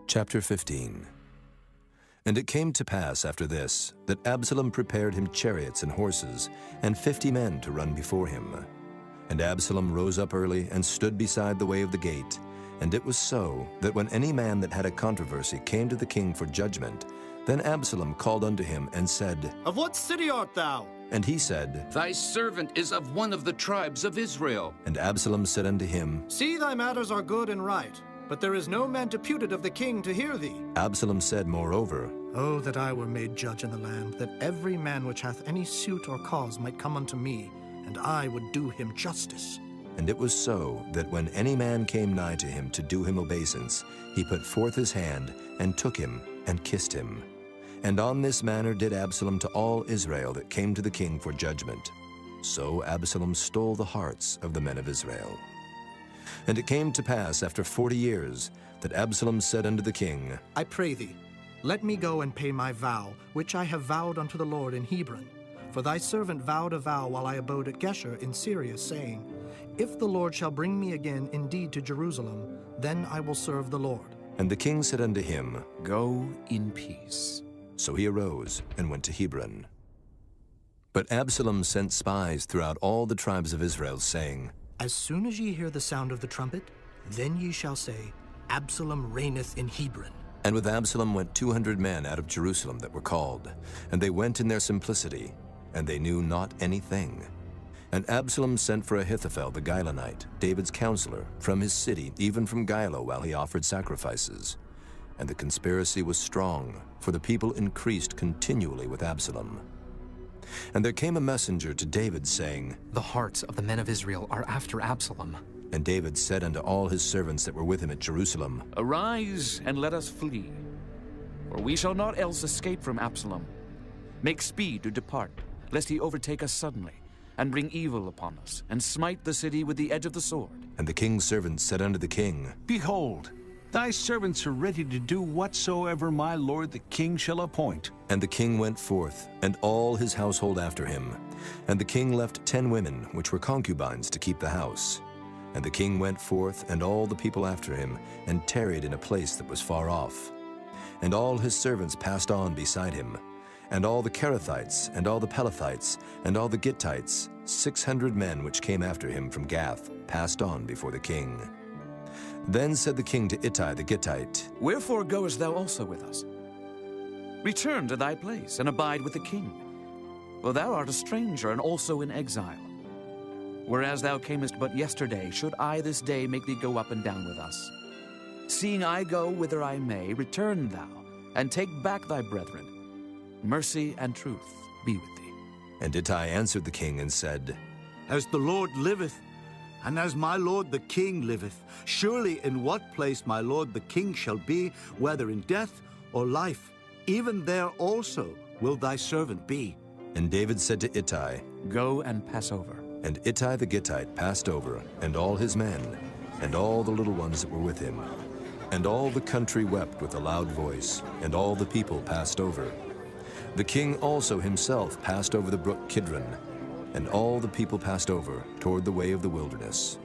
Chapter 15. And it came to pass after this, that Absalom prepared him chariots and horses, and 50 men to run before him. And Absalom rose up early, and stood beside the way of the gate. And it was so, that when any man that had a controversy came to the king for judgment, then Absalom called unto him, and said, Of what city art thou? And he said, Thy servant is of one of the tribes of Israel. And Absalom said unto him, See, thy matters are good and right, but there is no man deputed of the king to hear thee. Absalom said moreover, Oh, that I were made judge in the land, that every man which hath any suit or cause might come unto me, and I would do him justice. And it was so, that when any man came nigh to him to do him obeisance, he put forth his hand, and took him, and kissed him. And on this manner did Absalom to all Israel that came to the king for judgment. So Absalom stole the hearts of the men of Israel. And it came to pass after 40 years, that Absalom said unto the king, I pray thee, let me go and pay my vow, which I have vowed unto the Lord in Hebron. For thy servant vowed a vow while I abode at Geshur in Syria, saying, If the Lord shall bring me again indeed to Jerusalem, then I will serve the Lord. And the king said unto him, Go in peace. So he arose and went to Hebron. But Absalom sent spies throughout all the tribes of Israel, saying, As soon as ye hear the sound of the trumpet, then ye shall say, Absalom reigneth in Hebron. And with Absalom went 200 men out of Jerusalem that were called, and they went in their simplicity, and they knew not anything. And Absalom sent for Ahithophel the Gilonite, David's counselor, from his city, even from Gilo, while he offered sacrifices. And the conspiracy was strong, for the people increased continually with Absalom. And there came a messenger to David, saying, The hearts of the men of Israel are after Absalom. And David said unto all his servants that were with him at Jerusalem, Arise, and let us flee, for we shall not else escape from Absalom. Make speed to depart, lest he overtake us suddenly, and bring evil upon us, and smite the city with the edge of the sword. And the king's servants said unto the king, Behold, thy servants are ready to do whatsoever my lord the king shall appoint. And the king went forth, and all his household after him. And the king left 10 women, which were concubines, to keep the house. And the king went forth, and all the people after him, and tarried in a place that was far off. And all his servants passed on beside him. And all the Kerethites, and all the Pelethites, and all the Gittites, 600 men which came after him from Gath, passed on before the king. Then said the king to Ittai the Gittite, Wherefore goest thou also with us? Return to thy place, and abide with the king, for thou art a stranger, and also in exile. Whereas thou camest but yesterday, should I this day make thee go up and down with us? Seeing I go whither I may, return thou, and take back thy brethren. Mercy and truth be with thee. And Ittai answered the king and said, As the Lord liveth, and as my lord the king liveth, surely in what place my lord the king shall be, whether in death or life, even there also will thy servant be. And David said to Ittai, Go and pass over. And Ittai the Gittite passed over, and all his men, and all the little ones that were with him. And all the country wept with a loud voice, and all the people passed over. The king also himself passed over the brook Kidron, and all the people passed over toward the way of the wilderness.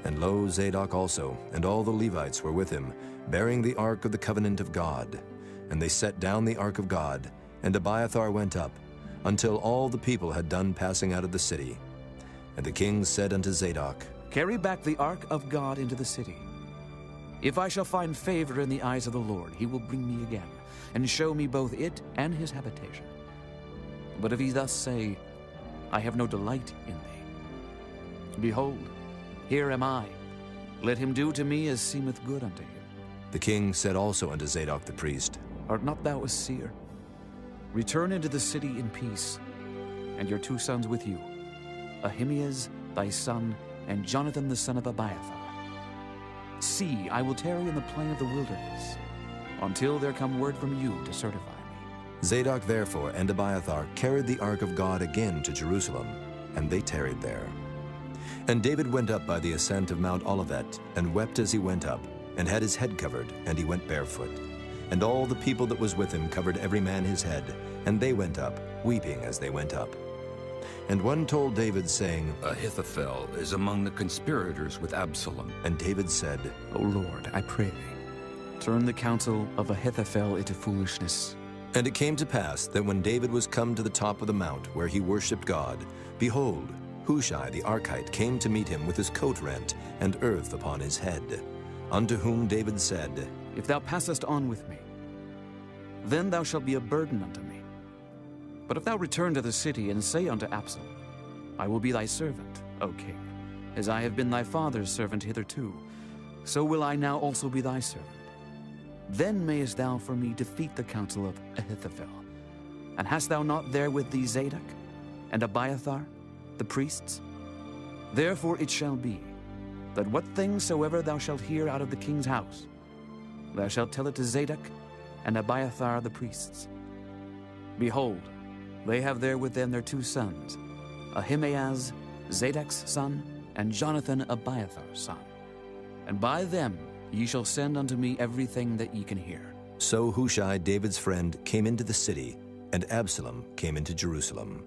And lo, Zadok also, and all the Levites were with him, bearing the ark of the covenant of God. And they set down the ark of God, and Abiathar went up, until all the people had done passing out of the city. And the king said unto Zadok, Carry back the ark of God into the city. If I shall find favor in the eyes of the Lord, he will bring me again, and show me both it and his habitation. But if he thus say, I have no delight in thee, behold, here am I. Let him do to me as seemeth good unto him. The king said also unto Zadok the priest, Art not thou a seer? Return into the city in peace, and your 2 sons with you, Ahimaaz thy son, and Jonathan the son of Abiathar. See, I will tarry in the plain of the wilderness, until there come word from you to certify me. Zadok therefore and Abiathar carried the ark of God again to Jerusalem, and they tarried there. And David went up by the ascent of Mount Olivet, and wept as he went up, and had his head covered, and he went barefoot. And all the people that was with him covered every man his head, and they went up, weeping as they went up. And one told David, saying, Ahithophel is among the conspirators with Absalom. And David said, O Lord, I pray thee, turn the counsel of Ahithophel into foolishness. And it came to pass that when David was come to the top of the mount where he worshipped God, behold, Hushai the Archite came to meet him with his coat rent and earth upon his head. Unto whom David said, If thou passest on with me, then thou shalt be a burden unto me. But if thou return to the city and say unto Absalom, I will be thy servant, O king, as I have been thy father's servant hitherto, so will I now also be thy servant. Then mayest thou for me defeat the counsel of Ahithophel. And hast thou not there with thee Zadok and Abiathar, the priests? Therefore it shall be, that what things soever thou shalt hear out of the king's house, thou shalt tell it to Zadok and Abiathar the priests. Behold, they have there with them their 2 sons, Ahimaaz, Zadok's son, and Jonathan, Abiathar's son. And by them ye shall send unto me everything that ye can hear. So Hushai, David's friend, came into the city, and Absalom came into Jerusalem.